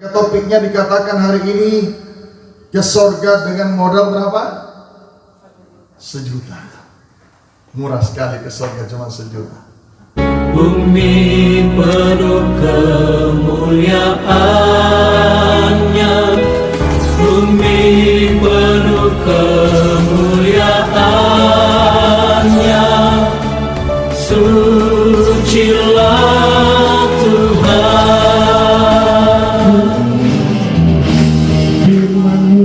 Topiknya dikatakan hari ini ke sorga dengan modal berapa? 1 juta. Murah sekali ke sorga, cuma 1 juta. Bumi penuh kemuliaannya, bumi penuh kemuliaannya, sucilah Tuhan. Firman-Mu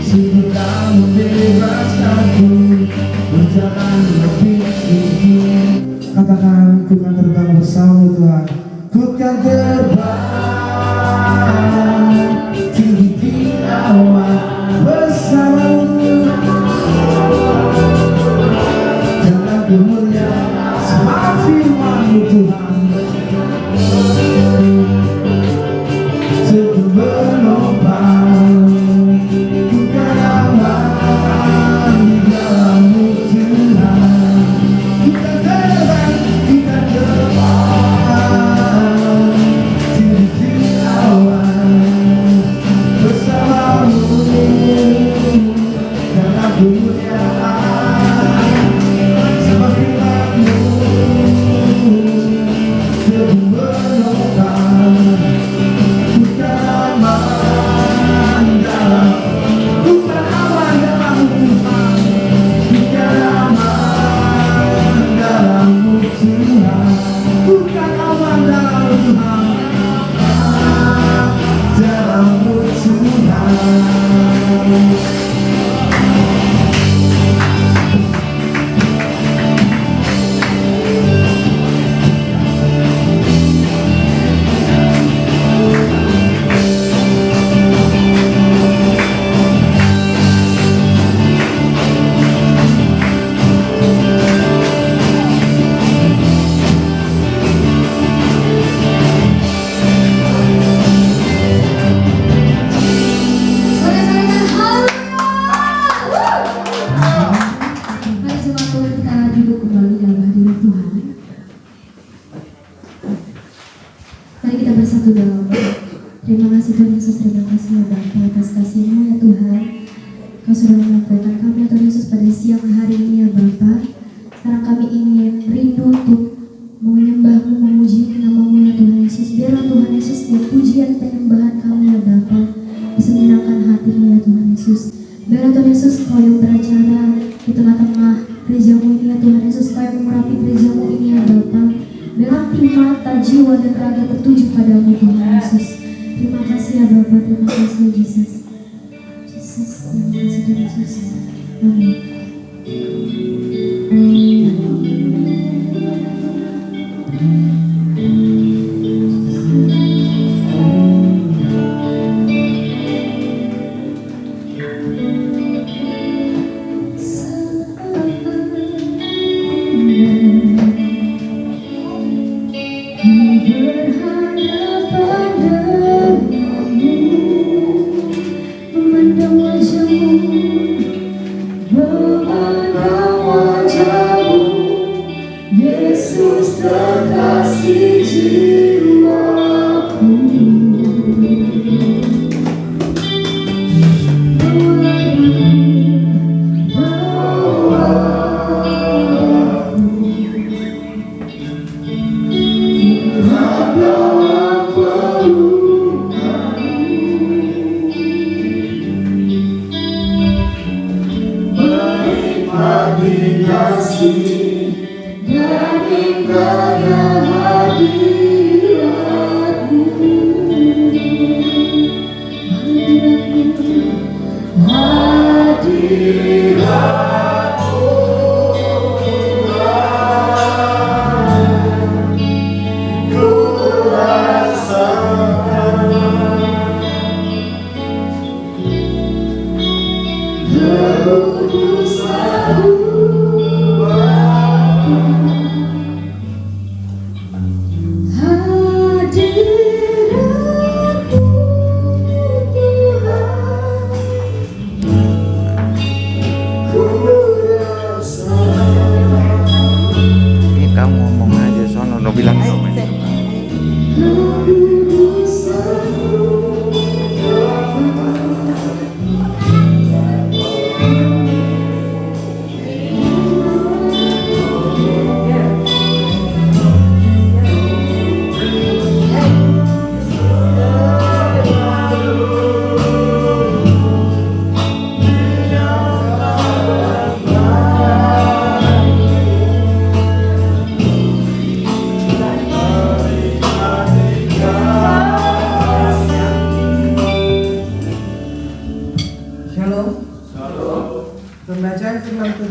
sudah membebaskanku berjalan lebih tinggi. Katakan, ku kan terbang bersama Tuhan. Ku kan terbang tinggi di awan bersama-Mu. Jangan kemuliaan sebab firman-Mu Tuhan. Sebelum berlomba ku kan aman di dalam-Mu Tuhan. Ku kan terbang tinggi di awan bersama-Mu dalam kemuliaan sebab firman-Mu. Sebelum berlomba ku kan aman dalam-Mu Tuhan. Ku kan aman dalam-Mu Tuhan. Ku kan aman dalam-Mu Tuhan. Dalam-Mu Tuhan. Mari jemaat Tuhan, kita duduk kembali dalam hadirat Tuhan. Mari kita bersatu dalam doa. Terima kasih Tuhan Yesus, terima kasih ya Bapa atas kasih-Mu ya Tuhan. Kau sudah mengumpulkan kami ya Tuhan Yesus pada siang hari ini ya Bapa. Sekarang kami ingin rindu untuk menyembah-Mu, memuji nama-Mu ya Tuhan Yesus. Biarlah Tuhan Yesus setiap pujian penyembahan kami ya Bapa bisa menyenangkan hati-Mu ya Tuhan Yesus. Biarlah Tuhan Yesus Kau yang beracara di tengah-tengah gereja-Mu ini ya Tuhan Yesus. Kau yang mengurapi gereja-Mu ini ya Bapa. Biarlah hati, mata, jiwa dan raga tertuju padamu Tuhan Yesus. Terima kasih ya Bapa, terima kasih ya Yesus. Yesus, terima kasih Tuhan Yesus. Amin. Memandang wajah-Mu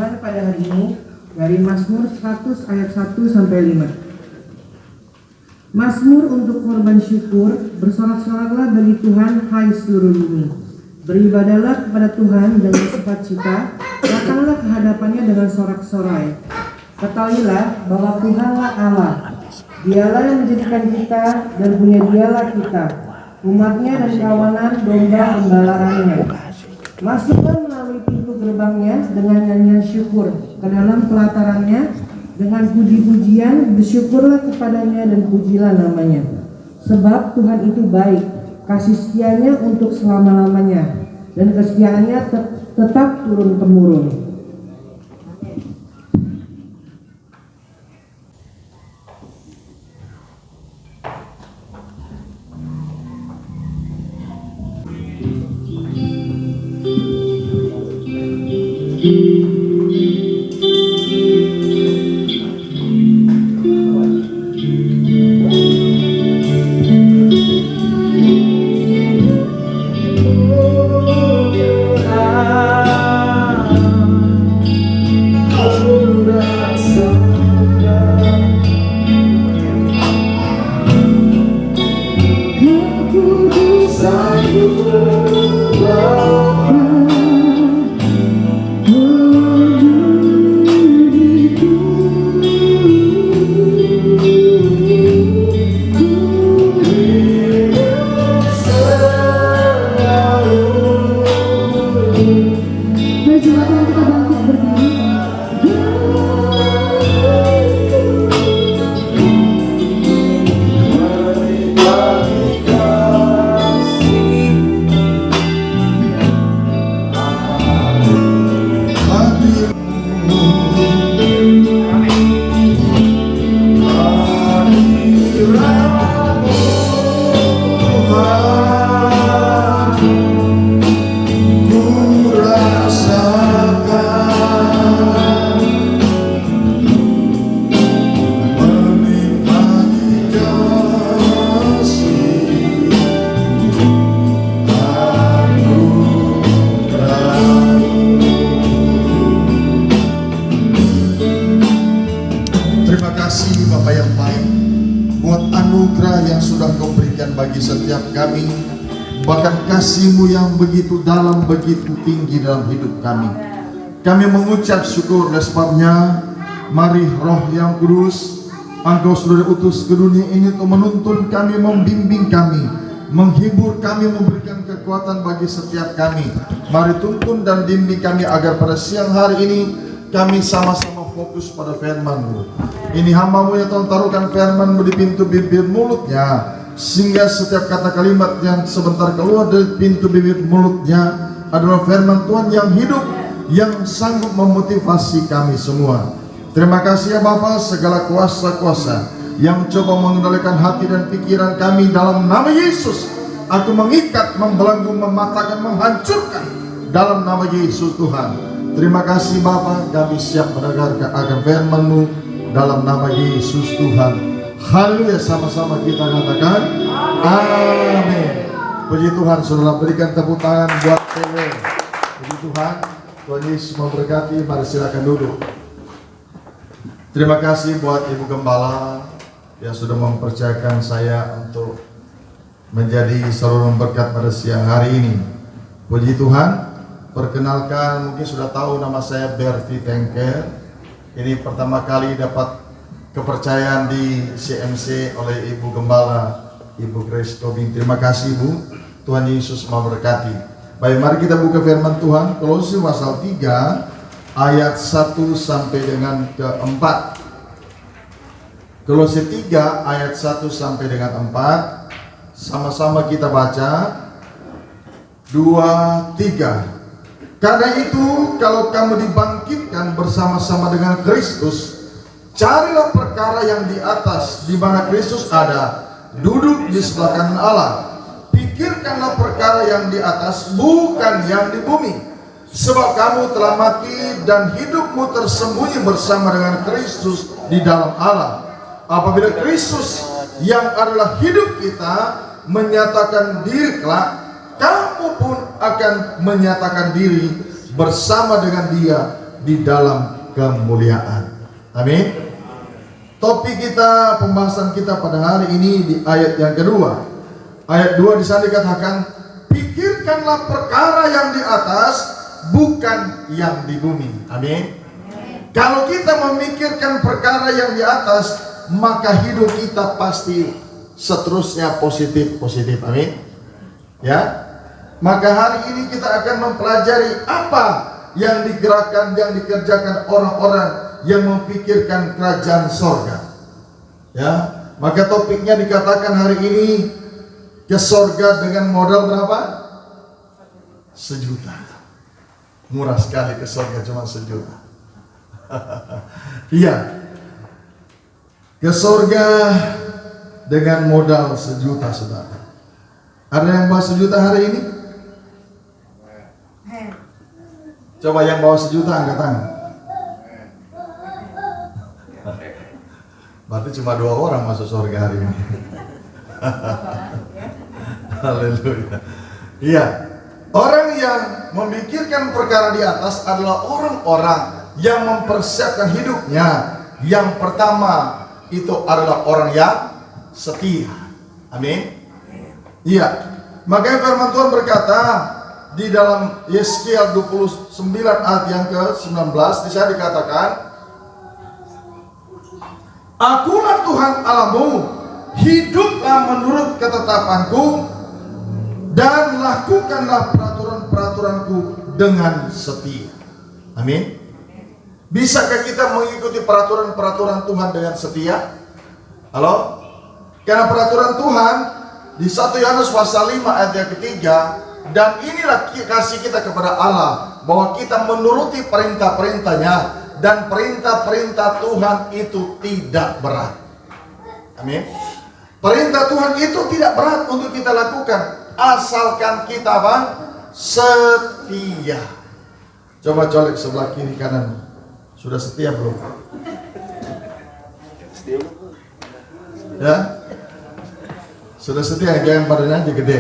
Tuhan pada hari ini dari Mazmur 100 ayat 1 sampai 5. Mazmur untuk korban syukur, bersorak-soraklah bagi Tuhan hai seluruh bumi. Beribadahlah kepada Tuhan dengan sukacita, datanglah ke hadapannya dengan sorak-sorai. Ketahuilah bahwa Tuhanlah Allah. Dialah yang menjadikan kita dan punya dialah kita, umatnya dan kawanan domba pembalaannya. Masuklah melalui pintu gerbangnya dengan nyanyian syukur, ke dalam pelatarannya dengan puji-pujian, bersyukurlah kepadanya dan pujilah namanya. Sebab Tuhan itu baik, kasih setianya untuk selama-lamanya, dan kesetiaannya tetap turun-temurun. Bahkan kasih-Mu yang begitu dalam, begitu tinggi dalam hidup kami. Kami mengucap syukur, oleh sebabnya mari Roh yang Kudus, Engkau sudah utus ke dunia ini untuk menuntun kami, membimbing kami, menghibur kami, memberikan kekuatan bagi setiap kami. Mari tuntun dan bimbing kami agar pada siang hari ini kami sama-sama fokus pada firman-Mu. Ini hamba-Mu yang Tuhan, taruhkan firman-Mu di pintu bibir mulutnya, sehingga setiap kata kalimat yang sebentar keluar dari pintu bibir mulutnya adalah firman Tuhan yang hidup, yang sanggup memotivasi kami semua. Terima kasih ya Bapa, segala kuasa-kuasa yang coba mengendalikan hati dan pikiran kami, dalam nama Yesus aku mengikat, membelenggu, mematahkan, menghancurkan dalam nama Yesus Tuhan. Terima kasih Bapa, kami siap mendengarkan akan firman-Mu dalam nama Yesus Tuhan. Haleluya, sama-sama kita katakan amin. Puji Tuhan, saudara, berikan tepuk tangan buat Tewe. Puji Tuhan, Tuhan Yesus memberkati. Mari silakan duduk. Terima kasih buat Ibu Gembala yang sudah mempercayakan saya untuk menjadi saluran berkat pada siang hari ini. Puji Tuhan. Perkenalkan, mungkin sudah tahu nama saya Berti Tengker. Ini pertama kali dapat kepercayaan di CMC oleh Ibu Gembala, Ibu Grace Tobing. Terima kasih Ibu, Tuhan Yesus memberkati. Baik, mari kita buka firman Tuhan, Kolose pasal 3 ayat 1 sampai dengan ke-4. Kolose 3 ayat 1 sampai dengan 4. Sama-sama kita baca. 2, 3. Karena itu, kalau kamu dibangkitkan bersama-sama dengan Kristus, carilah perkara yang di atas, di mana Kristus ada, duduk di sebelah kanan Allah. Pikirkanlah perkara yang di atas, bukan yang di bumi. Sebab kamu telah mati dan hidupmu tersembunyi bersama dengan Kristus di dalam Allah. Apabila Kristus yang adalah hidup kita menyatakan diri kelak, kamu pun akan menyatakan diri bersama dengan Dia di dalam kemuliaan. Amin. Topik kita, pembahasan kita pada hari ini di ayat yang kedua. Ayat 2 di sana dikatakan, pikirkanlah perkara yang di atas, bukan yang di bumi. Amin. Kalau kita memikirkan perkara yang di atas, maka hidup kita pasti seterusnya positif. Amin. Ya. Maka hari ini kita akan mempelajari apa yang digerakkan, yang dikerjakan orang-orang yang memikirkan kerajaan sorga. Ya, maka topiknya dikatakan hari ini, ke sorga dengan modal berapa? 1 juta. Murah sekali ke sorga, cuma 1 juta. Iya, ke sorga dengan modal 1 juta, saudara. Ada yang bawa 1 juta hari ini? Coba yang bawa 1 juta angkat tangan. Berarti cuma 2 orang masuk surga hari ini. Haleluya. Iya. Orang yang memikirkan perkara di atas adalah orang-orang yang mempersiapkan hidupnya. Yang pertama itu adalah orang yang setia. Amin. Iya. Makanya firman Tuhan berkata di dalam Yeskiel 29 ayat yang ke-19 di sana dikatakan, Akulah Tuhan Allahmu, hiduplah menurut ketetapanku dan lakukanlah peraturan-peraturanku dengan setia. Amin. Bisakah kita mengikuti peraturan-peraturan Tuhan dengan setia? Halo? Karena peraturan Tuhan di 1 Yohanes pasal 5 ayat yang ketiga, dan inilah kasih kita kepada Allah, bahwa kita menuruti perintah-perintahnya, dan perintah-perintah Tuhan itu tidak berat. Amin. Perintah Tuhan itu tidak berat untuk kita lakukan, asalkan kita apa? Setia. Coba colek sebelah kiri kanan. Sudah setia belum? Ya? Sudah setia, jangan badannya aja gede.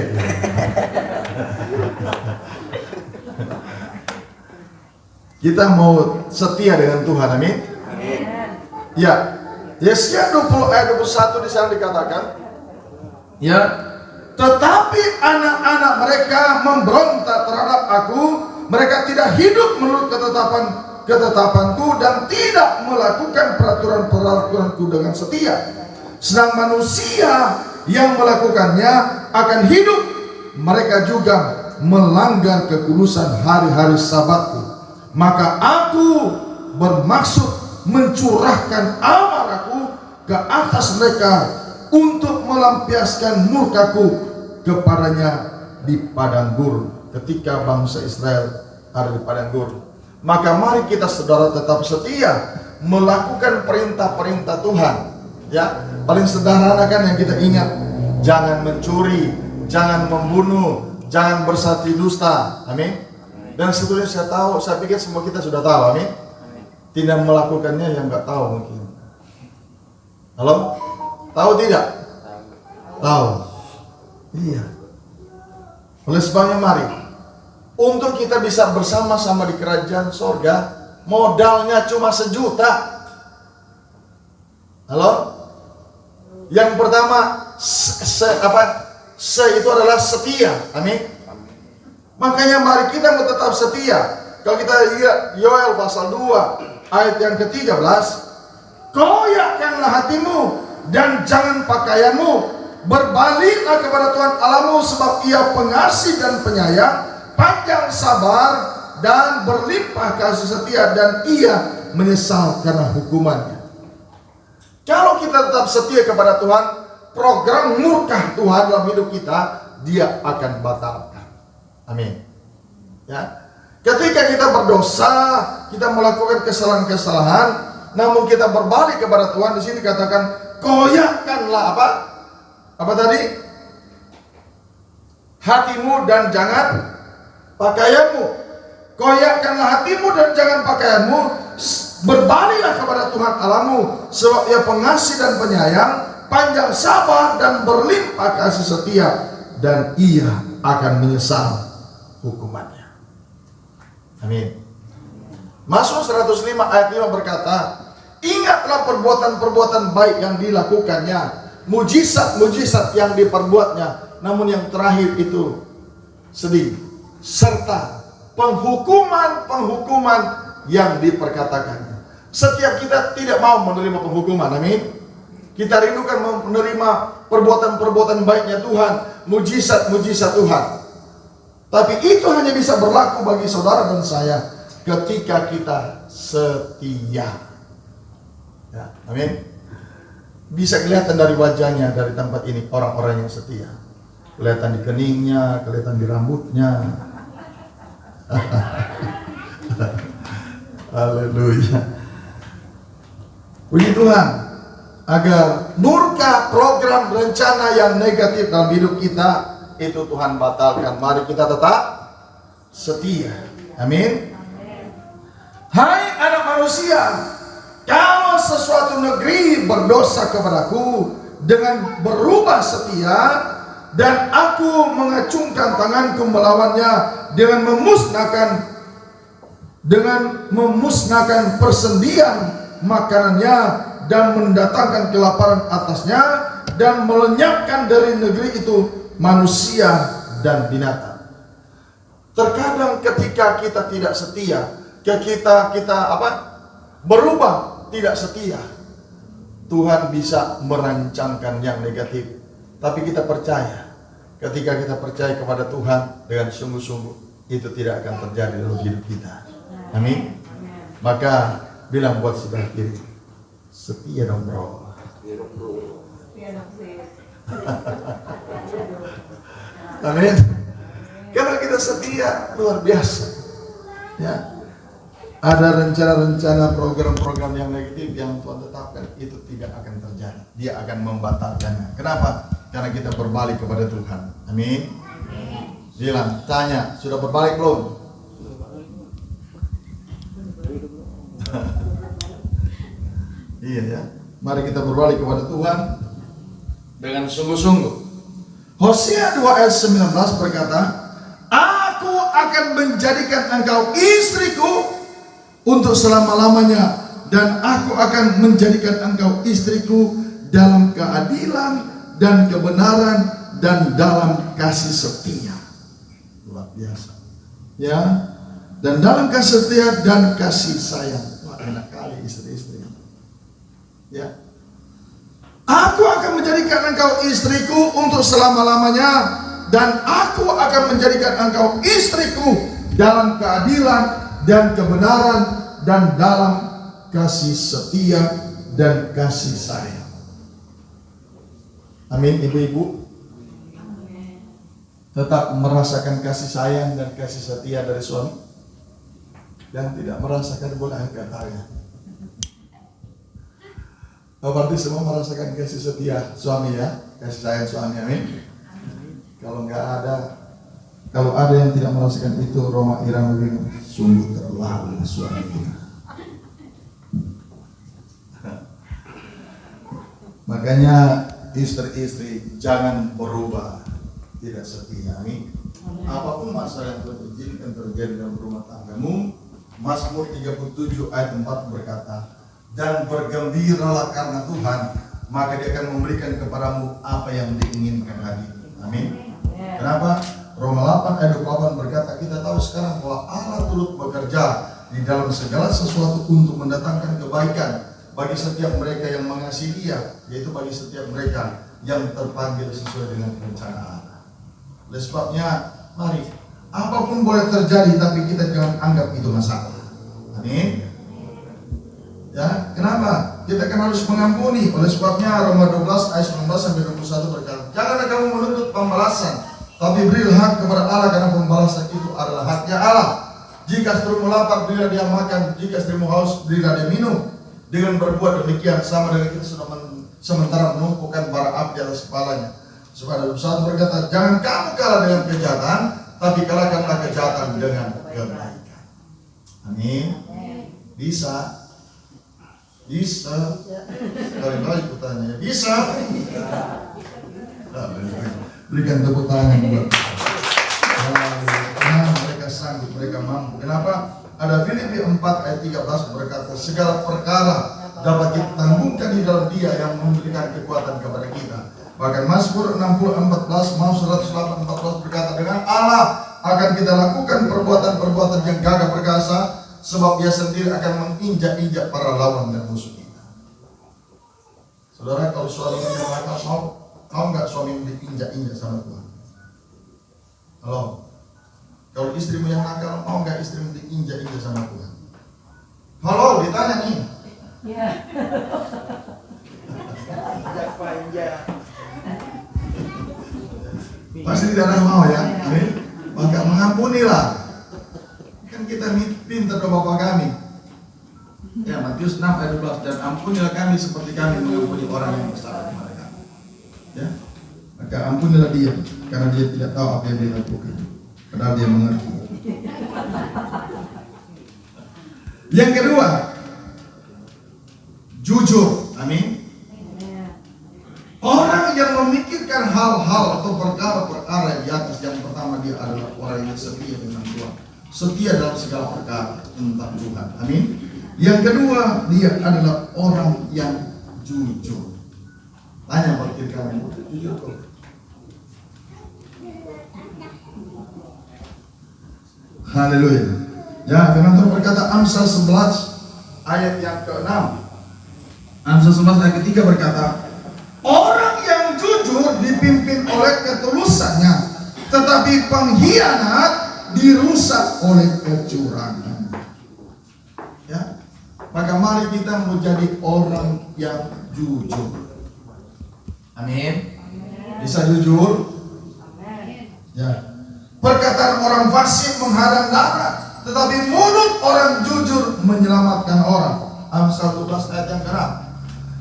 Kita mau setia dengan Tuhan, amin. Ya, Yesaya 20 ayat 21 di sana dikatakan, ya, tetapi anak-anak mereka memberontak terhadap aku, mereka tidak hidup menurut ketetapanku dan tidak melakukan peraturan-peraturanku dengan setia. Sedang manusia yang melakukannya akan hidup, mereka juga melanggar kekudusan hari-hari Sabatku. Maka aku bermaksud mencurahkan amarahku ke atas mereka untuk melampiaskan murkaku kepadanya di padang gurun, ketika bangsa Israel ada di padang gurun. Maka mari kita saudara tetap setia melakukan perintah-perintah Tuhan. Ya, paling sederhana kan yang kita ingat, jangan mencuri, jangan membunuh, jangan bersaksi dusta. Amin. Dan sebetulnya saya pikir semua kita sudah tahu, amin. Tidak melakukannya yang nggak tahu mungkin. Halo? Tahu tidak? Tahu. Iya. Oleh sebabnya mari, untuk kita bisa bersama-sama di kerajaan sorga, modalnya cuma 1 juta. Halo? Yang pertama, itu adalah setia, amin. Makanya mari kita mau tetap setia. Kalau kita lihat Yoel pasal 2 ayat yang ke-13, koyakkanlah hatimu dan jangan pakaianmu, berbaliklah kepada Tuhan Allahmu, sebab Ia pengasih dan penyayang, panjang sabar dan berlimpah kasih setia, dan Ia menyesal karena hukumannya. Kalau kita tetap setia kepada Tuhan, program murka Tuhan dalam hidup kita, Dia akan batalkan. Amin. Ya. Ketika kita berdosa, kita melakukan kesalahan-kesalahan, namun kita berbalik kepada Tuhan, di sini katakan koyakkanlah apa? Apa tadi? Hatimu dan jangan pakaianmu. Koyakkanlah hatimu dan jangan pakaianmu, berbaliklah kepada Tuhan Allahmu, sebab Ia pengasih dan penyayang, panjang sabar dan berlimpah kasih setia, dan Ia akan menyesal hukumannya. Amin. Mazmur 105 ayat 5 berkata, ingatlah perbuatan-perbuatan baik yang dilakukannya, mujizat-mujizat yang diperbuatnya, namun yang terakhir itu sedih, serta penghukuman-penghukuman yang diperkatakannya. Setiap kita tidak mau menerima penghukuman, amin. Kita rindukan menerima perbuatan-perbuatan baiknya Tuhan, mujizat-mujizat Tuhan. Tapi itu hanya bisa berlaku bagi saudara dan saya ketika kita setia. Ya, amin. Bisa kelihatan dari wajahnya, dari tempat ini, orang-orang yang setia. Kelihatan di keningnya, kelihatan di rambutnya. Haleluya. Puji Tuhan, agar murka program rencana yang negatif dalam hidup kita itu Tuhan batalkan. Mari kita tetap setia. Amin. Hai anak manusia, kalau sesuatu negeri berdosa kepadaku dengan berubah setia, dan aku mengacungkan tanganku melawannya dengan memusnahkan persendian makanannya dan mendatangkan kelaparan atasnya dan melenyapkan dari negeri itu manusia dan binatang. Terkadang ketika kita tidak setia, kita berubah tidak setia, Tuhan bisa merancangkan yang negatif. Tapi kita percaya, ketika kita percaya kepada Tuhan dengan sungguh-sungguh, itu tidak akan terjadi dalam hidup kita. Amin. Maka bilang buat sebelah kiri, setia dong bro. Amin. Kalau kita setia, luar biasa. Ya. Ada rencana-rencana program-program yang negatif yang Tuhan tetapkan, itu tidak akan terjadi. Dia akan membatalkannya. Kenapa? Karena kita berbalik kepada Tuhan. Amin. Bilang, tanya, sudah berbalik belum? Iya ya. Mari kita berbalik kepada Tuhan dengan sungguh-sungguh. Hosea 2 ayat 19 berkata, aku akan menjadikan engkau istriku untuk selama-lamanya, dan aku akan menjadikan engkau istriku dalam keadilan dan kebenaran dan dalam kasih setia. Luar biasa. Ya. Dan dalam kasih setia dan kasih sayang. Wah, enak kali istri-istri. Ya. Aku akan menjadikan engkau istriku untuk selama-lamanya, dan aku akan menjadikan engkau istriku dalam keadilan dan kebenaran dan dalam kasih setia dan kasih sayang. Amin, ibu-ibu. Tetap merasakan kasih sayang dan kasih setia dari suami, dan tidak merasakan boleh angkat tangan. Oh, berarti semua merasakan kasih setia suami ya, kasih sayang suami. Amin. Kalau ada yang tidak merasakan itu, Roma Irang bilang sungguh terlalu suami. Makanya istri-istri jangan berubah tidak setia. Amin. Apapun masalah yang Tuhan izinkan terjadi dalam rumah tanggamu, Mazmur 37 ayat 4 berkata, dan bergembiralah karena Tuhan, maka Dia akan memberikan kepadamu apa yang diinginkan hati. Amin. Kenapa? Roma 8 ayat 28 berkata, kita tahu sekarang bahwa Allah turut bekerja di dalam segala sesuatu untuk mendatangkan kebaikan bagi setiap mereka yang mengasihi Dia, yaitu bagi setiap mereka yang terpanggil sesuai dengan rencana Allah. Oleh sebabnya, mari, apapun boleh terjadi, tapi kita jangan anggap itu masalah. Amin. Ya, kenapa? Kita kan harus mengampuni. Oleh sebabnya Roma 12 ayat 19 sampai 21 berkata, janganlah kamu menuntut pembalasan, tapi berilah hak kepada Allah, karena pembalasan itu adalah haknya Allah. Jika istrimu lapar, berilah dia makan. Jika istrimu haus, berilah dia minum. Dengan berbuat demikian, sama dengan kita sudah sementara menumpukan bara api atas kepalanya. Sebab dalam 1 berkata, jangan kamu kalah dengan kejahatan, tapi kalahkanlah kejahatan dengan kebaikan. Amin. Bisa. Sekali lagi pertanyaannya, bisa? Berikan tepuk tangan buat mereka sanggup, mereka mampu. Kenapa? Ada Filipi 4 ayat 13 berkata, segala perkara dapat kita tanggungan di dalam Dia yang memberikan kekuatan kepada kita. Bahkan Mazmur 60:14, Mazmur 108:14 berkata, dengan Allah akan kita lakukan perbuatan-perbuatan yang gagah perkasa, sebab Dia sendiri akan menginjak-injak para lawan dan musuh kita. Saudara, kalau suaminya mengatakan mau nggak suami diinjak-injak sama Tuhan? Halo? Kalau istrimu yang nakal, mau nggak istrimu diinjak-injak sama Tuhan? Halo, ditanya nih. Ya. Pasti tidak ada yang mau ya. Amin. Maka mengampunilah. Kan kita pintar ke Bapa kami. Ya, Matius 6 ayat 12, dan ampunilah kami seperti kami mengampuni orang yang bersalah kepada kami. Ya. Maka ampunilah dia, karena dia tidak tahu apa yang dia lakukan. Padahal dia mengerti. Yang kedua, jujur. Amin. Orang yang memikirkan hal-hal atau perkara-perkara di atas, yang pertama dia adalah orang yang setia dengan Tuhan, setia dalam segala perkara tentang Tuhan. Amin. Yang kedua, dia adalah orang yang jujur. Tanya berpikir kamu, jujur kok? Haleluya. Ya, firman Tuhan berkata, Amsal 11 ayat yang ke-6. Amsal 11 ayat ke-3 berkata, orang yang jujur dipimpin oleh ketulusannya, tetapi pengkhianat dirusak oleh kecurangan. Ya, maka mari kita menjadi orang yang jujur. Amin. Bisa jujur? Ya. Perkataan orang fasik menghadang darah, tetapi mulut orang jujur menyelamatkan orang. Amsal 12 ayat yang ke-6.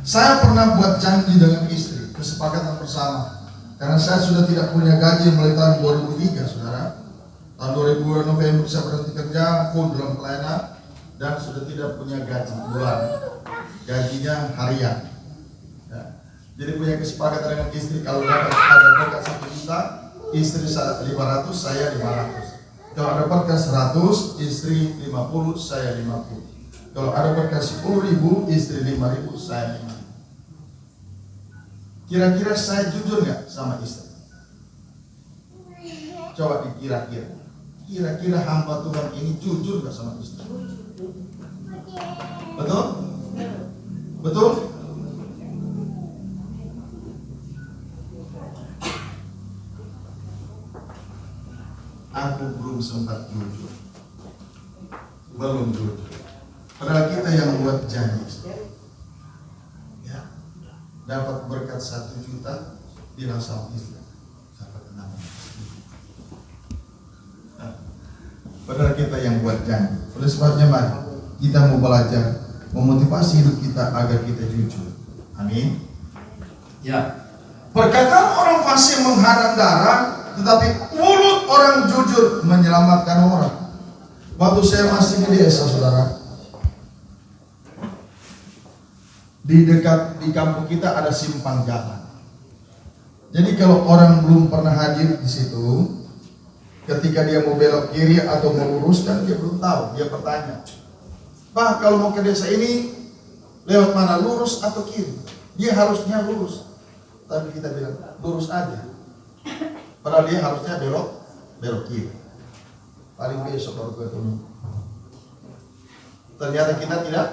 Saya pernah buat janji dengan istri, kesepakatan bersama. Karena saya sudah tidak punya gaji mulai tahun 2003, saudara. Tahun 2000 November saya berhenti kerja, full dalam pelayanan, dan sudah tidak punya gaji bulan. Gajinya harian. Ya. Jadi punya kesepakatan dengan istri, kalau dapat ada berkat 1 juta, istri 500, saya 500. Kalau ada berkat 100, istri 50, saya 50. Kalau ada berkat 10.000, istri 5.000, saya 5.000. Kira-kira saya jujur nggak sama istri? Coba dikira-kira. Kira-kira hamba Tuhan ini jujur nggak sama istri? Betul? Betul? Aku belum sempat jujur. Belum jujur. Padahal kita yang buat janji, ya, dapat berkat 1 juta, bilang sama istri, dapat 6. Padahal kita yang buat janji. Oleh sebabnya mari kita mau belajar memotivasi hidup kita agar kita jujur. Amin. Ya. Perkataan orang fasik menghadang darah, tetapi mulut orang jujur menyelamatkan orang. Waktu saya masih di desa, saudara, di kampung kita ada simpang jalan. Jadi kalau orang belum pernah hadir di situ, ketika dia mau belok kiri atau mau luruskan, dia belum tahu. Dia bertanya, Pak, kalau mau ke desa ini lewat mana, lurus atau kiri? Dia harusnya lurus, tapi kita bilang lurus aja. Padahal dia harusnya belok kiri. Paling besok baru ketemu. Ternyata kita tidak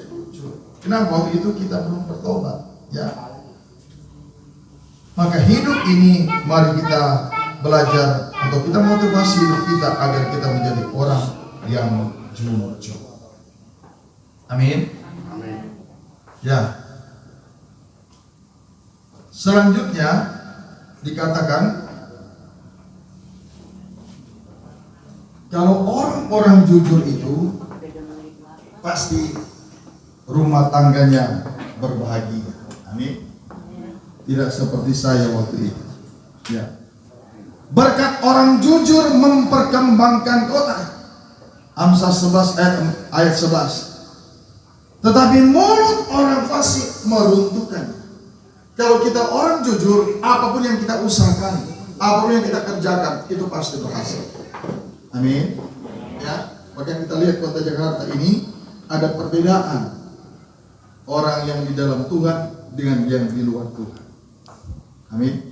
jujur. Kenapa? Waktu itu kita belum bertobat, ya. Maka hidup ini mari kita belajar atau kita motivasi hidup kita agar kita menjadi orang yang jujur. Amin. Amin. Ya. Selanjutnya dikatakan kalau orang-orang jujur itu pasti rumah tangganya berbahagia. Amin. Tidak seperti saya waktu itu. Ya. Berkat orang jujur memperkembangkan kota. Amsal 11 ayat 11. Tetapi mulut orang fasik meruntuhkan. Kalau kita orang jujur, apapun yang kita usahakan, apapun yang kita kerjakan, itu pasti berhasil. Amin. Ya. Maka kita lihat kota Jakarta ini ada perbedaan orang yang di dalam Tuhan dengan yang di luar Tuhan. Amin.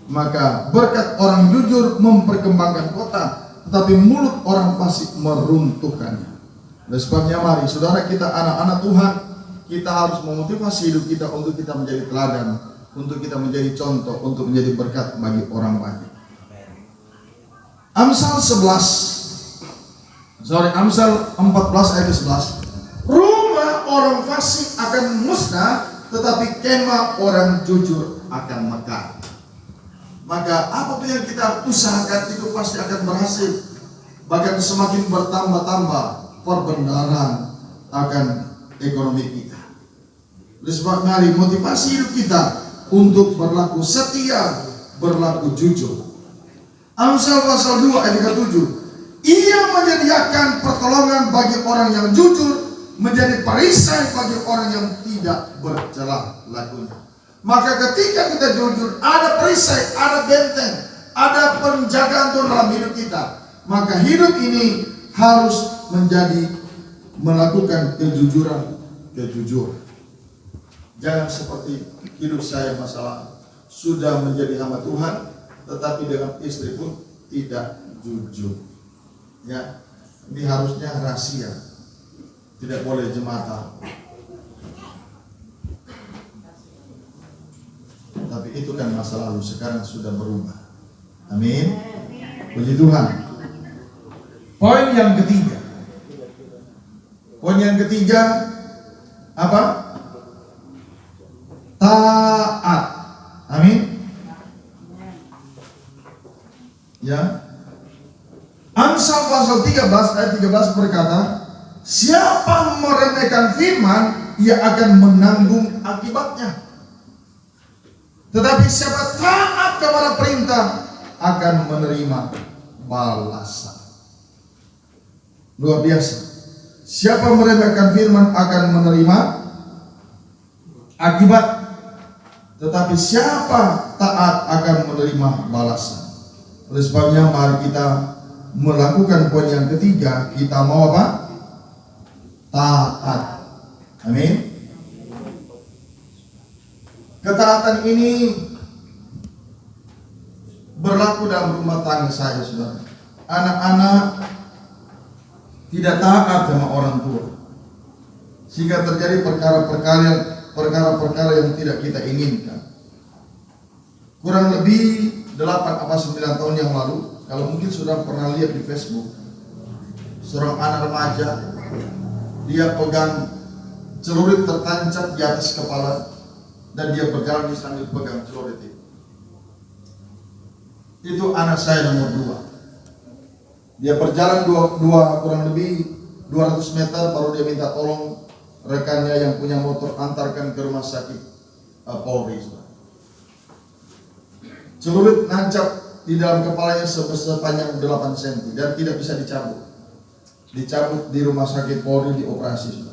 Maka berkat orang jujur memperkembangkan kota, tetapi mulut orang fasik meruntuhkannya. Oleh sebabnya mari saudara kita anak-anak Tuhan, kita harus memotivasi hidup kita untuk kita menjadi teladan, untuk kita menjadi contoh, untuk menjadi berkat bagi orang banyak. Amsal 14 ayat 11. Rumah orang fasik akan musnah, tetapi kemah orang jujur akan mekar. Maka apapun yang kita usahakan itu pasti akan berhasil. Bahkan semakin bertambah-tambah perbenaran akan ekonomi kita. Oleh sebab mari motivasi hidup kita untuk berlaku setia, berlaku jujur. Amsal pasal 2 ayat 37. Ia menyediakan pertolongan bagi orang yang jujur, menjadi perisai bagi orang yang tidak bercela lakunya. Maka ketika kita jujur, ada perisai, ada benteng, ada penjagaan Tuhan dalam hidup kita. Maka hidup ini harus melakukan kejujuran. Jangan seperti hidup saya masalah sudah menjadi hamba Tuhan, tetapi dengan istri pun tidak jujur. Ya, ini harusnya rahasia, tidak boleh jemaat tahu. Tapi itu kan masa lalu, sekarang sudah berubah. Amin. Puji Tuhan. Poin yang ketiga apa? Taat. Amin. Ya. Amsal pasal 13 ayat 13 berkata, siapa meremehkan firman, ia akan menanggung akibatnya. Tetapi siapa taat kepada perintah akan menerima balasan. Luar biasa. Siapa meremehkan firman akan menerima akibat. Tetapi siapa taat akan menerima balasan. Oleh sebabnya mari kita melakukan poin yang ketiga. Kita mau apa? Taat. Amin. Ketaatan ini berlaku dalam rumah tangga saya, saudara. Anak-anak tidak taat sama orang tua, sehingga terjadi perkara-perkara yang tidak kita inginkan. Kurang lebih 8 atau 9 tahun yang lalu, kalau mungkin sudah pernah lihat di Facebook, seorang anak remaja, dia pegang celurit tertancap di atas kepala, dan dia berjalan sambil pegang celurit itu. Itu anak saya nomor 2. Dia berjalan kurang lebih 200 meter, baru dia minta tolong rekannya yang punya motor antarkan ke rumah sakit Polri. Celurit nancap di dalam kepalanya sepanjang 8 cm dan tidak bisa dicabut. Dicabut di rumah sakit Polri, dioperasi.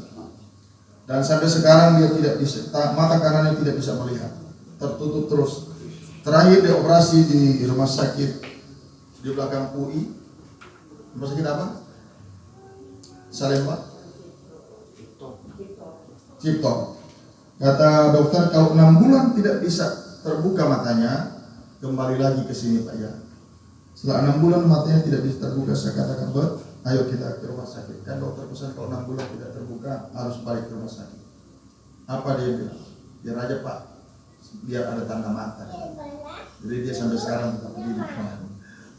Dan sampai sekarang dia tidak bisa, mata kanannya tidak bisa melihat, tertutup terus. Terakhir dia operasi di rumah sakit di belakang UI. Rumah sakit apa? Salemba? Cipto. Kata dokter kalau 6 bulan tidak bisa terbuka matanya, kembali lagi ke sini Pak ya. Setelah 6 bulan matanya tidak bisa terbuka, saya katakan ayo kita ke rumah sakit. Kan dokter pesan kalau 6 bulan tidak terbuka harus balik ke rumah sakit. Apa dia bilang? Biar aja Pak, biar ada tanda mata. Jadi dia sampai sekarang tetap begini,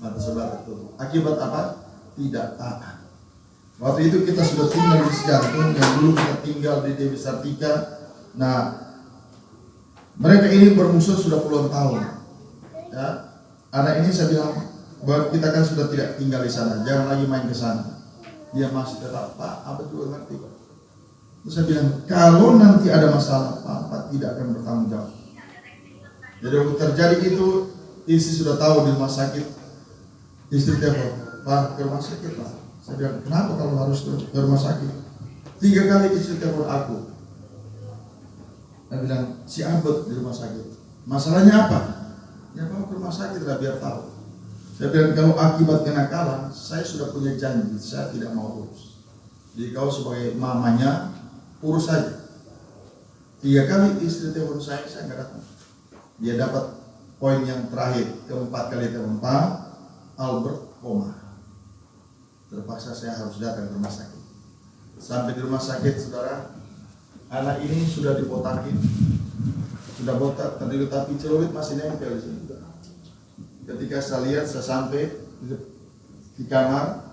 mata sebelah tertutup. Akibat apa? Tidak taat. Waktu itu kita sudah tinggal di Sejantung, yang dulu kita tinggal di Dewi Sartika. Nah, mereka ini bermusuh sudah puluhan tahun. Ya, anak ini saya bilang, bahwa kita kan sudah tidak tinggal di sana, jangan lagi main ke sana. Dia masih tetap, Pak, apa juga ngerti Pak. Terus saya bilang, kalau nanti ada masalah, Pak tidak akan bertanggung jawab. Jadi waktu terjadi itu, istri sudah tahu di rumah sakit. Istri telepon, Pak, ke rumah sakit Pak. Saya bilang, kenapa kalau harus ke rumah sakit? 3 kali istri telepon aku. Saya bilang, si Abed di rumah sakit. Masalahnya apa? Ya bawa ke rumah sakit lah biar tahu. Saya bilang kalau akibat kenakalan, saya sudah punya janji, saya tidak mau urus. Jadi kau sebagai mamanya urus saja. 3 kali istri telepon saya nggak datang. Dia dapat poin yang terakhir, keempat kali telepon, Pak Albert koma. Terpaksa saya harus datang ke rumah sakit. Sampai di rumah sakit, saudara, anak ini sudah dibotakin, sudah botak, tapi celurit masih nempel di sini. Ketika saya lihat, saya sampai di kamar,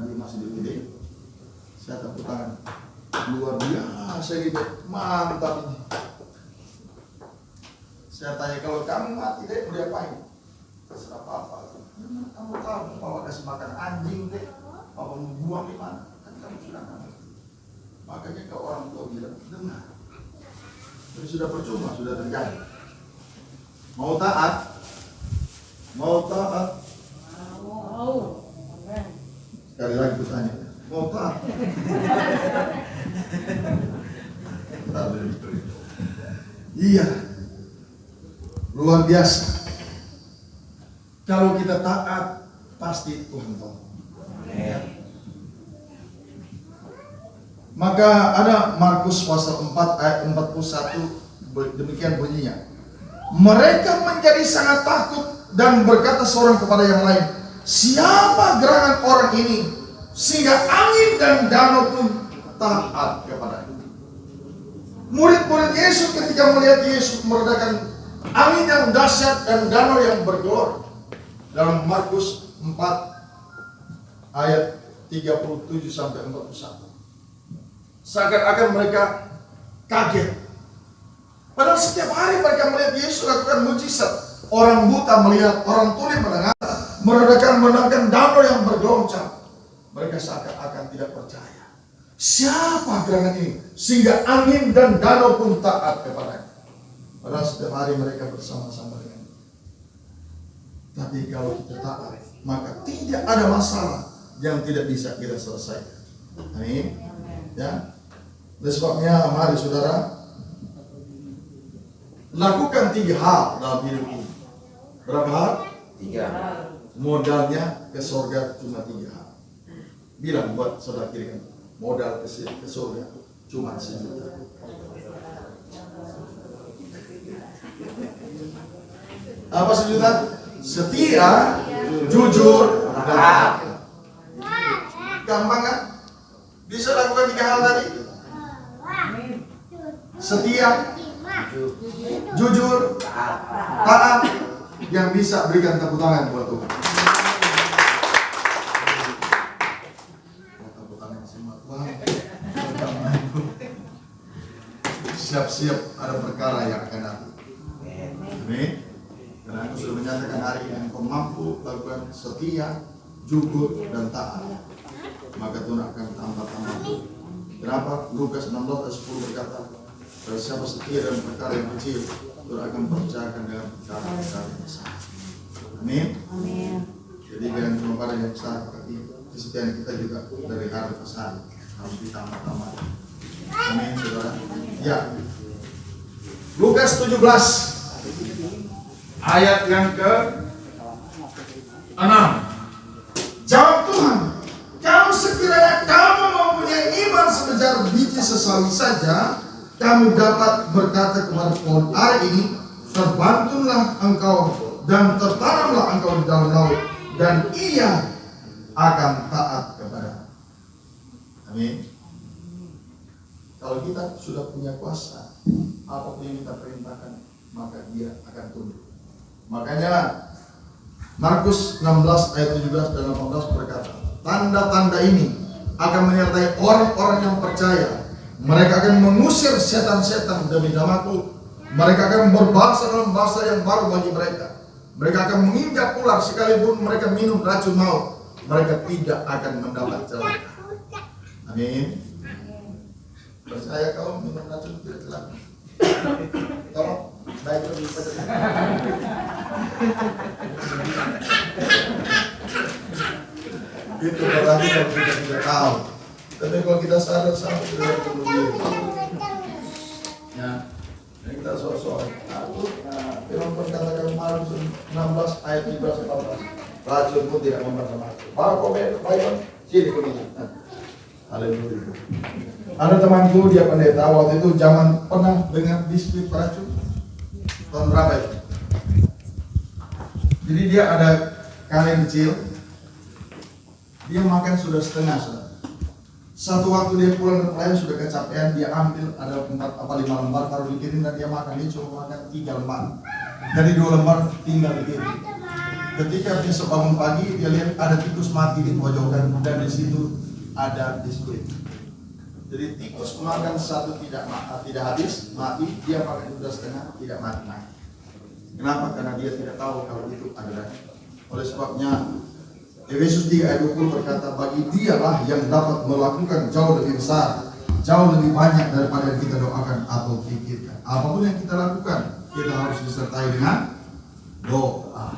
di masih di UID, saya tepuk tangan, luar biasa gitu, mantap ini. Saya tanya, kalau kamu mati deh, mau diapain? Terserah apa? Kamu tahu, Papa kasih makan anjing deh, Papa mau buang di mana? Kan kamu sudah ngerti. Makanya kalau orang tua bilang, dengar. Jadi sudah percuma, sudah terjadi. Mau taat? Mau taat? Mau. Sekali lagi bertanya, mau taat? Iya, luar biasa. Kalau kita taat, pasti Tuhan tahu. Maka ada Markus pasal 4 ayat 41, demikian bunyinya. Mereka menjadi sangat takut dan berkata seorang kepada yang lain, siapa gerangan orang ini sehingga angin dan danau pun taat kepadanya. Murid-murid Yesus ketika melihat Yesus meredakan angin yang dahsyat dan danau yang bergelora, dalam Markus 4 ayat 37 sampai 41. Seakan-akan mereka kaget. Padahal setiap hari mereka melihat Yesus lakukan mujizat. Orang buta melihat, orang tuli mendengar, meredakan danau yang bergeloncang. Mereka seakan-akan tidak percaya. Siapa gerangan ini sehingga angin dan danau pun taat kepadanya? Padahal setiap hari mereka bersama-sama dengan dia. Tapi kalau kita taat, maka tidak ada masalah yang tidak bisa kita selesaikan. Amin. Ya. Oleh sebabnya, mari saudara, lakukan 3 hal dalam hidup ini. Berapa hal? 3. Modalnya ke surga cuma 3 hal. Bilang buat saudara kiri kan, modal ke surga cuma 1 juta. Apa 1 juta? Setia, jujur, dan taat. Gampang kan? Bisa lakukan 3 hal tadi. Setia, jujur, taat, yang bisa berikan tepuk tangan buat Tuhan. Tepuk tangan semua. Siap-siap ada perkara yang akan datang. Amin. Karena aku sudah menyatakan hari ini engkau mampu lakukan setia, jujur, dan taat, maka Tuhan akan tambah-tambah. Kenapa? Lukas 16 ayat 10 berkata, kalau siapa setia dalam perkara yang kecil, Tuhan akan percayakan dengan perkara-perkara yang besar. Amin. Amin. Jadi jangan cuma pada yang besar, tapi kesetiaan kita juga dari hari ke hari harus ditambah-tambah. Amin, saudara. Ya. Lukas 17 ayat yang ke-6. Jawab Tuhan, kalau sekiranya kamu mempunyai iman sebesar biji sesawi saja, kamu dapat berkata kepada pohon ara ini, terbantunlah engkau dan tertanamlah engkau di dalam laut, dan ia akan taat kepada. Amin. Kalau kita sudah punya kuasa, apapun yang kita perintahkan, maka dia akan tunduk. Makanya Markus 16 ayat 17 dan 18 berkata, tanda-tanda ini akan menyertai orang-orang yang percaya. Mereka akan mengusir setan-setan demi namaku. Mereka akan berbahasa dalam bahasa yang baru bagi mereka. Mereka akan menginjak ular sekalipun mereka minum racun maut. Mereka tidak akan mendapat celaka. Amin. Percaya kau minum racun tidak celaka? Tolong baik lebih pada. Itu berarti kalau kita tidak tahu. Tapi kalau kita sadar sudah bunuh diri. Ya, dan kita soal-soal. Firman berkatakan Markus 16 ayat 13-14. racun pun tidak mempan-mpan. Bawa komen, baik, sini ke sini. Haleluya. Ada temanku, dia pendeta, waktu itu zaman pernah dengar biskuit beracun. Tahun berapa itu? Jadi dia ada kaleng kecil, dia makan sudah setengah sudah. Satu waktu dia pulang ke pelayan sudah kecapean, dia ambil ada 4 apa 5 lembar taruh di piring dan dia makan. Dia cuma makan 3 lembar. Dari 2 lembar tinggal di piring. Ketika besok bangun pagi dia lihat ada tikus mati di pojokan dan di situ ada biskuit. Jadi tikus makan satu tidak habis, mati, dia makan sudah setengah tidak mati. Kenapa? Karena dia tidak tahu kalau itu adalah. Oleh sebabnya Efesus 3 ayat 20 berkata, bagi dialah yang dapat melakukan jauh lebih besar, jauh lebih banyak daripada yang kita doakan atau pikirkan. Apapun yang kita lakukan, kita harus disertai dengan doa.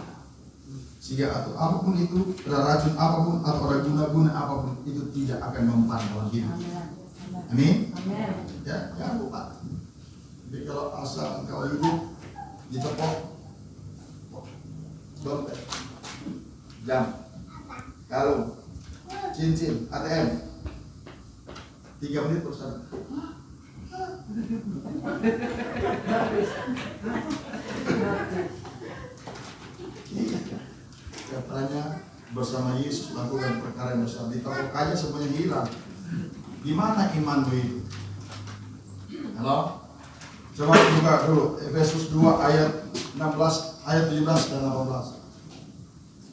Sehingga atau apapun itu, ada racun apapun atau ada guna-guna apapun itu tidak akan mempan dalam hidup. Amin. Ya, jangan lupa. Jadi kalau asal engkau hidup ditepok, dompet, jam, kalung, cincin, ATM, 3 menit berusaha. Katanya bersama Yesus lakukan perkara yang besar, ditepok aja semuanya hilang. Di mana imanmu itu? Halo? Coba buka dulu Efesus 2 ayat 16, ayat 17 dan 18.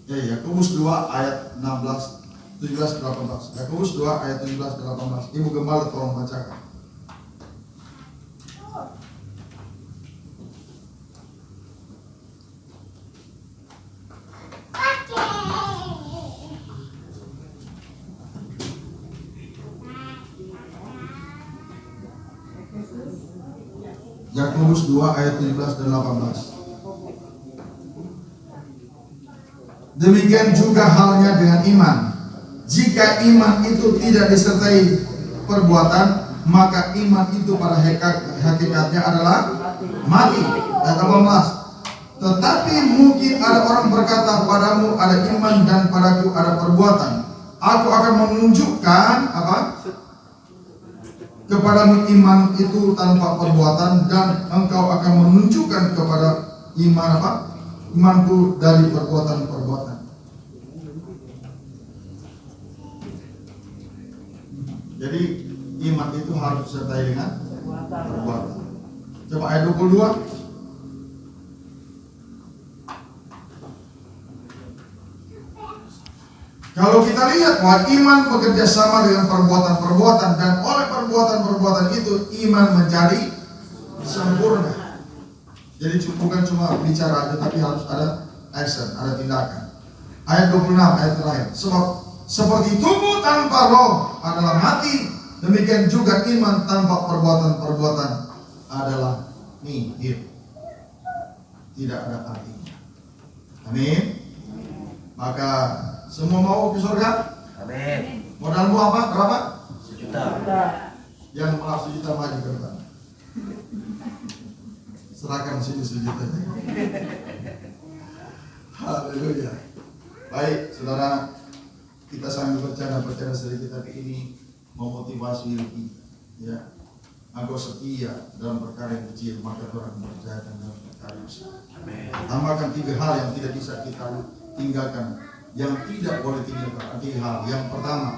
Ya, Yakobus 2 ayat 16, 17 dan 18. Yakobus 2 ayat 17 dan 18. Ibu Gembala tolong bacakan. Yakobus 2 ayat 17 dan 18. Demikian juga halnya dengan iman. Jika iman itu tidak disertai perbuatan, maka iman itu pada hakikatnya adalah mati. Ayat 18. Tetapi mungkin ada orang berkata, padamu ada iman dan padaku ada perbuatan. Aku akan menunjukkan apa? Kepadamu iman itu tanpa perbuatan, dan engkau akan menunjukkan kepada iman apa? Imanku dari perbuatan-perbuatan. Jadi iman itu harus disertai dengan perbuatan. Coba ayat 22. Kalau kita lihat bahwa iman bekerja sama dengan perbuatan-perbuatan, dan oleh perbuatan-perbuatan itu iman menjadi sempurna. Jadi bukan cuma bicara, tetapi harus ada action, ada tindakan. Ayat 26, ayat terakhir. Sebab seperti tubuh tanpa roh adalah mati, demikian juga iman tanpa perbuatan-perbuatan adalah nihil. Tidak ada artinya. Amin. Maka semua mau ke surga? Amin. Modalmu apa? Berapa? 1 juta. Yang mau 1 juta maju ke depan. Serahkan sini 1 juta. Haleluya. Baik, saudara, kita sambil bercanda sedikit, tapi ini memotivasi diri kita. Ya, engkau setia dalam perkara yang kecil, maka Tuhan mempercayakan dalam perkara yang besar. Tambahkan 3 hal yang tidak bisa kita tinggalkan, yang tidak boleh tinggalkan. 3 hal. Yang pertama,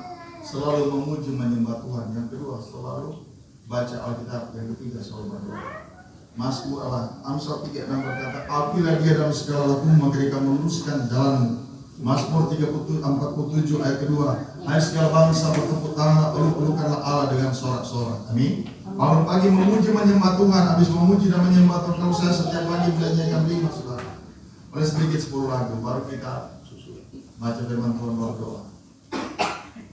selalu memuji menyembah Tuhan. Yang kedua, selalu baca Alkitab. Yang ketiga, selalu berdoa. Mazmur Allah, Amsal 3:6 berkata, apabila dia dalam segala lakumu, maka dia akan meluruskan jalanmu. Mazmur 47 ayat kedua, hai segala bangsa bertepuk tangan, peluk-pelukanlah Allah dengan sorak-sorak. Amin. Bangun pagi memuji menyembah Tuhan, habis memuji dan menyembah Tuhan. Kalau saya setiap pagi belanjakan 5, saudara. Oleh sedikit 10 lagu, baru kita baca firman Tuhan, baru doa.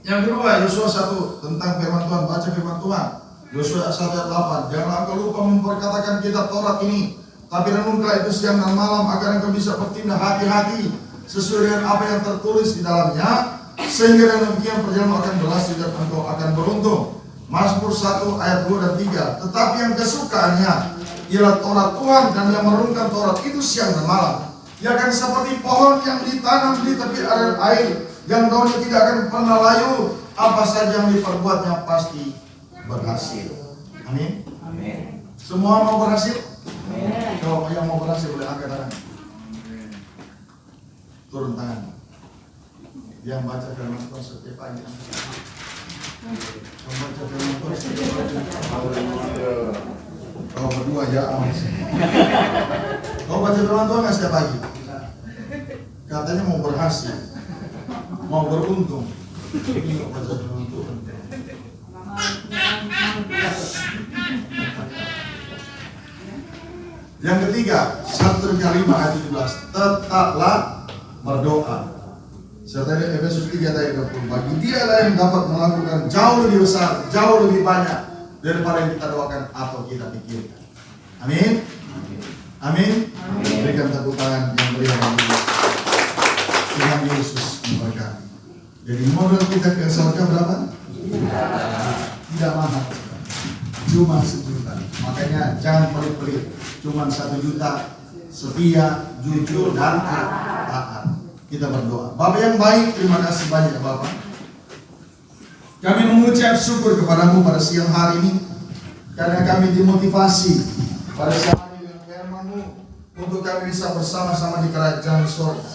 Yang kedua, Yosua 1 tentang firman Tuhan, baca firman Tuhan. Yosua 1 ayat 8, janganlah engkau lupa memperkatakan kitab Taurat ini, tapi renungkanlah itu siang dan malam, agar engkau bisa bertindak hati-hati sesuai dengan apa yang tertulis di dalamnya, sehingga dengan demikian perjalanan akan berhasil dan engkau akan beruntung. Mazmur 1 ayat 2 dan 3, tetapi yang kesukaannya ialah Taurat Tuhan, dan yang merenungkan Taurat itu siang dan malam, Ia akan seperti pohon yang ditanam di tepi aliran air, yang daunnya tidak akan pernah layu. Apa saja yang diperbuatnya pasti berhasil. Amin. Amin. Semua mau berhasil? Kalau yang mau berhasil boleh angkat tangan. Turun tangan. Yang baca firman Tuhan setiap pagi. Membaca firman Tuhan setiap pagi. Kau berdua ya amin. Kau baca firman Tuhan nggak setiap pagi? Katanya mau berhasil, mau beruntung. Ini kau baca firman Tuhan. Yang ketiga, 1 Korintus 5 ayat 17, tetaplah berdoa. Serta Efesus 3 ayat 20, bagi dialah yang dapat melakukan jauh lebih besar, jauh lebih banyak daripada yang kita doakan atau kita pikirkan. Amin. Amin. Berikan tepuk tangan yang meriah bagi Tuhan Yesus memberkati. Jadi modal kita ke surga berapa? Tidak mahal, cuma 1 juta. Makanya jangan pelit-pelit. Cuma 1 juta, setia, jujur, dan taat. Kita berdoa. Bapak yang baik, terima kasih banyak Bapak. Kami mengucap syukur kepadamu pada siang hari ini, karena kami dimotivasi pada siang hari dengan firman-Mu untuk kami bisa bersama-sama di kerajaan surga.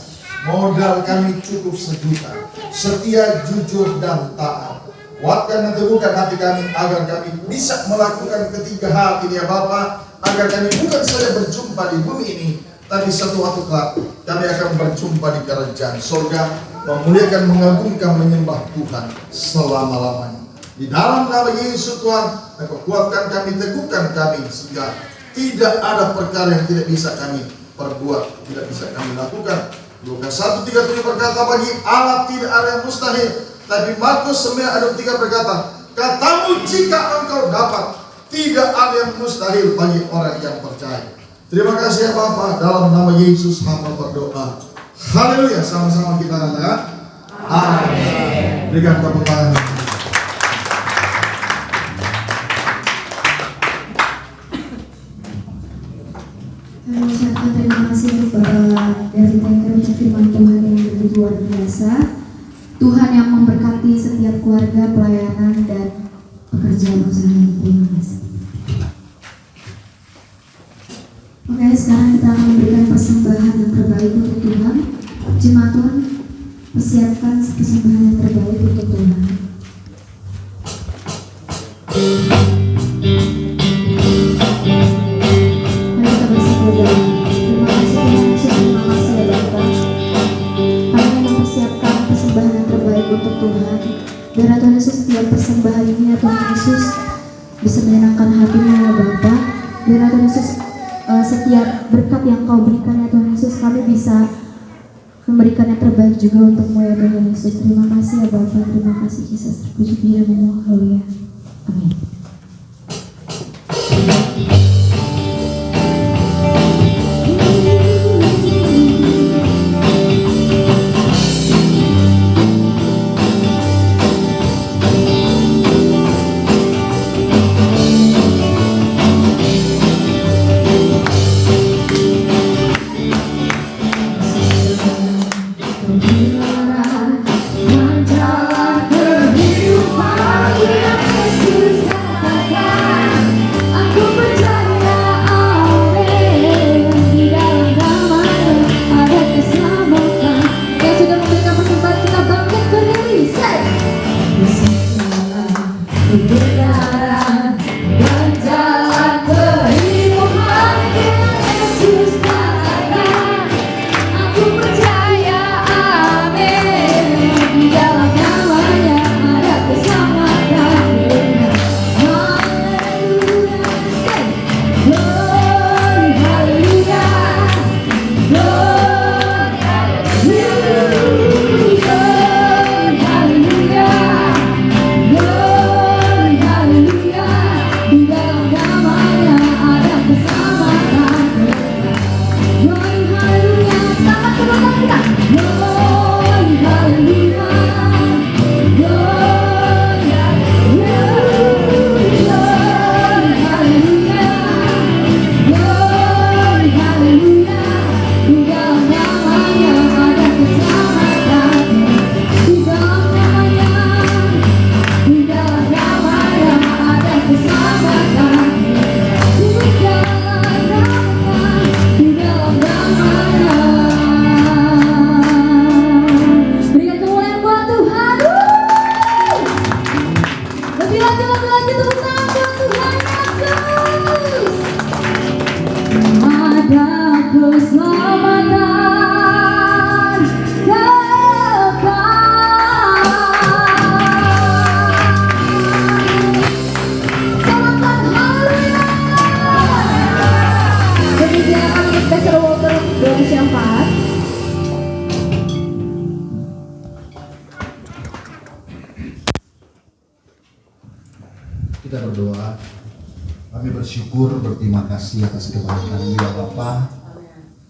Modal kami cukup 1 juta, setia, jujur, dan taat. Kuatkan dan teguhkan hati kami agar kami bisa melakukan ketiga hal ini ya Bapak, agar kami bukan saja berjumpa di bumi ini, tapi satu waktu kelak kami akan berjumpa di kerajaan surga, memuliakan, mengagungkan, menyembah Tuhan selama-lamanya. Di dalam nama Yesus Tuhan, Engkau kuatkan kami, teguhkan kami, sehingga tidak ada perkara yang tidak bisa kami perbuat, tidak bisa kami lakukan. Lukas 1:37 berkata, bagi Allah tidak ada yang mustahil. Tapi Markus 9 ayat 3 berkata, katamu jika engkau dapat, tidak ada yang mustahil bagi orang yang percaya. Terima kasih ya Bapak, dalam nama Yesus hamba berdoa. Haleluya, sama-sama kita katakan amin. Berikan tepuk tangan. Kami ucapkan terima kasih kepada dari Tanker firman Tuhan yang begitu luar biasa. Tuhan yang memberkati setiap keluarga, pelayanan, dan pekerjaan usaha. Terima kasih. Oke, sekarang kita akan memberikan persembahan yang terbaik untuk Tuhan. Jemaat Tuhan, persiapkan persembahan yang terbaik untuk Tuhan. Mari kita bersatu dalam. Terima kasih Tuhan Yesus, terima kasih ya Bapa. Kami mempersiapkan persembahan yang terbaik untuk Tuhan. Biar Tuhan Yesus setiap persembahan ini ya Tuhan Yesus bisa menyenangkan hati-Mu ya Bapa. Biar Tuhan Yesus setiap berkat yang Kau berikan ya Tuhan Yesus, kami bisa memberikan yang terbaik juga untuk-Mu ya Tuhan Yesus. Terima kasih ya Bapa, terima kasih Yesus. Puji nama-Mu, haleluya. Amin. Aku percaya, amin. kita berdoa. Kami bersyukur, berterima kasih atas kebaikan-Mu ya Bapa.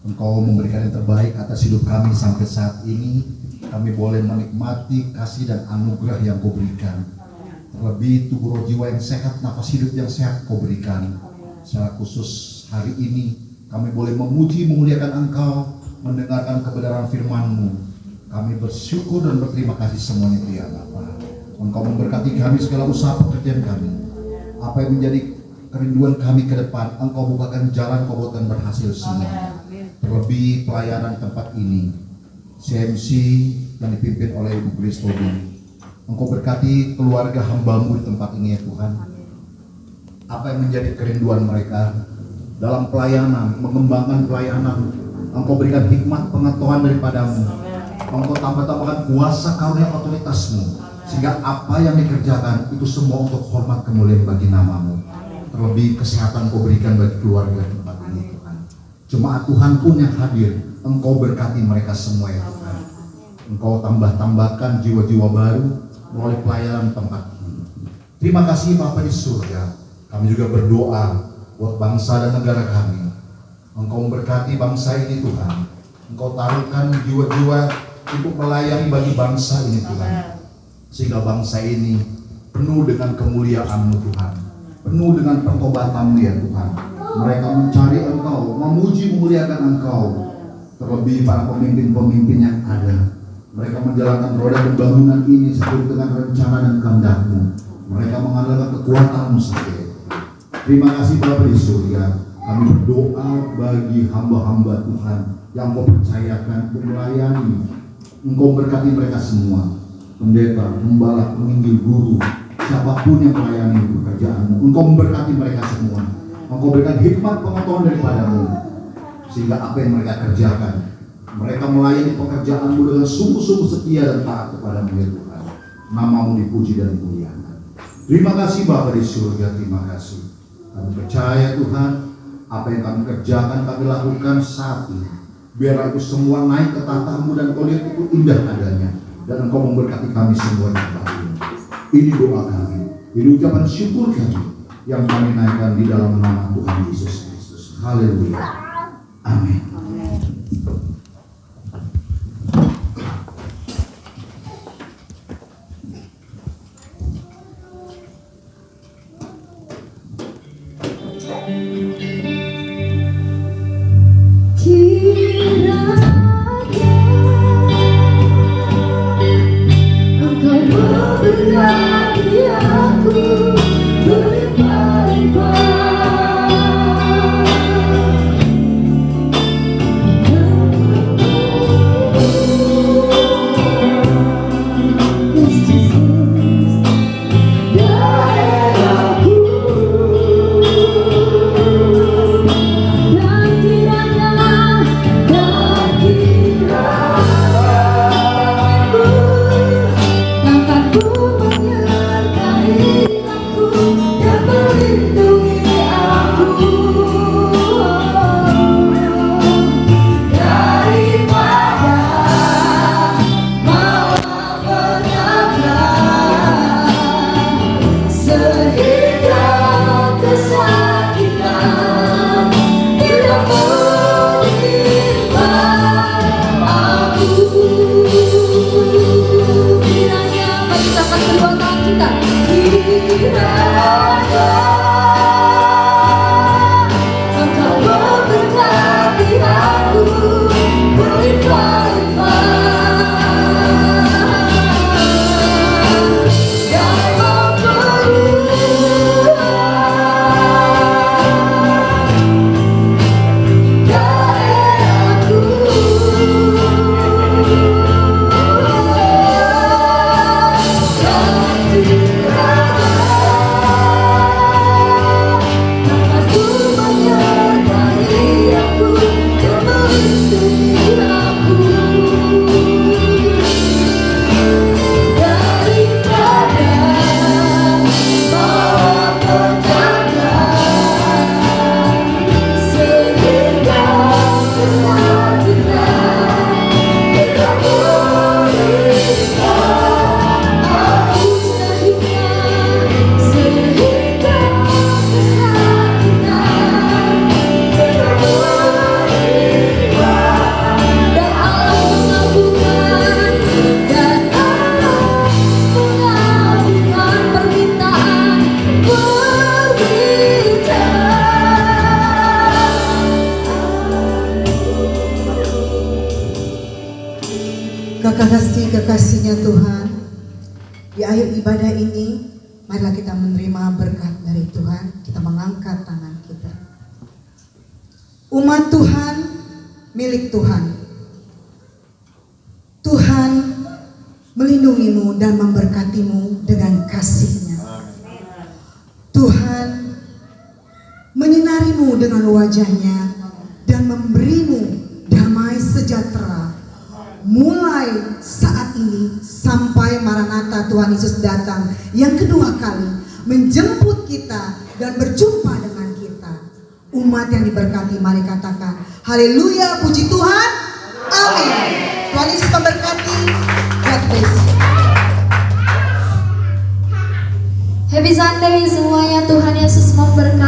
Engkau memberikan yang terbaik atas hidup kami sampai saat ini. Kami boleh menikmati kasih dan anugerah yang Kau berikan. Terlebih tubuh roh jiwa yang sehat, nafas hidup yang sehat Kau berikan. Secara khusus hari ini kami boleh memuji, memuliakan Engkau, mendengarkan kebenaran firman-Mu. Kami bersyukur dan berterima kasih semuanya ya Bapa. Engkau memberkati kami segala usaha pekerjaan kami. Apa yang menjadi kerinduan kami ke depan, Engkau bukakan jalan, Kau buatkan berhasil semua. Terlebih pelayanan tempat ini, CMC yang dipimpin oleh Ibu Grace Tobing. Engkau berkati keluarga hamba-Mu di tempat ini ya Tuhan. Apa yang menjadi kerinduan mereka dalam pelayanan, mengembangkan pelayanan, Engkau berikan hikmat pengetahuan daripada-Mu. Engkau tambah-tambahkan kuasa karunia otoritas-Mu, sehingga apa yang dikerjakan itu semua untuk hormat kemuliaan bagi nama-Mu. Terlebih kesehatan Kau berikan bagi keluarga tempat ini Tuhan. Jemaat Tuhan pun yang hadir, Engkau berkati mereka semua ya Tuhan. Engkau tambah-tambahkan jiwa-jiwa baru melalui pelayanan tempat ini. Terima kasih Bapa di surga. Kami juga berdoa buat bangsa dan negara kami. Engkau memberkati bangsa ini Tuhan. Engkau taruhkan jiwa-jiwa untuk melayani bagi bangsa ini Tuhan. Sehingga bangsa ini penuh dengan kemuliaan-Mu Tuhan, penuh dengan pertobatan-Mu ya Tuhan. Mereka mencari Engkau, memuji, memuliakan Engkau. Terlebih para pemimpin-pemimpin yang ada, mereka menjalankan roda pembangunan ini sesuai dengan rencana dan kehendak-Mu. Mereka mengandalkan kekuatan-Mu saja. Terima kasih Bapa di surga. Kami berdoa bagi hamba-hamba Tuhan yang Kau percayakan untuk melayani. Engkau berkati mereka semua. Pendeta, pembalap, penginjil, guru, siapapun yang melayani pekerjaan-Mu, Engkau memberkati mereka semua. Engkau berikan hikmat pengetahuan daripada-Mu, sehingga apa yang mereka kerjakan, mereka melayani pekerjaan-Mu dengan sungguh-sungguh setia dan taat kepada-Mu ya Tuhan. Nama-Mu dipuji dan dimuliakan. Terima kasih Bapa di surga, terima kasih. Kami percaya Tuhan, apa yang kami kerjakan, kami lakukan saat ini. Biar itu semua naik ke tata-Mu dan Kau lihat itu indah adanya. Dan Engkau memberkati kami semua yang baik. Ini doa kami, ini ucapan syukur kami yang kami naikkan di dalam nama Tuhan Yesus Kristus. Haleluya. Amin. kekasih-Nya Tuhan, di akhir ibadah ini, marilah kita menerima berkat dari Tuhan. Kita mengangkat tangan kita. Umat Tuhan, milik Tuhan. Tuhan melindungimu dan memberkatimu dengan kasih-Nya. Tuhan menyinarimu dengan wajah-Nya dan memberimu damai sejahtera mulai saat ini sampai Maranatha Tuhan Yesus datang yang kedua kali menjemput kita dan berjumpa dengan kita. Umat yang diberkati, mari katakan haleluya, puji Tuhan, amin. Tuhan Yesus memberkati. God bless you. Happy Sunday semuanya, Tuhan Yesus memberkati.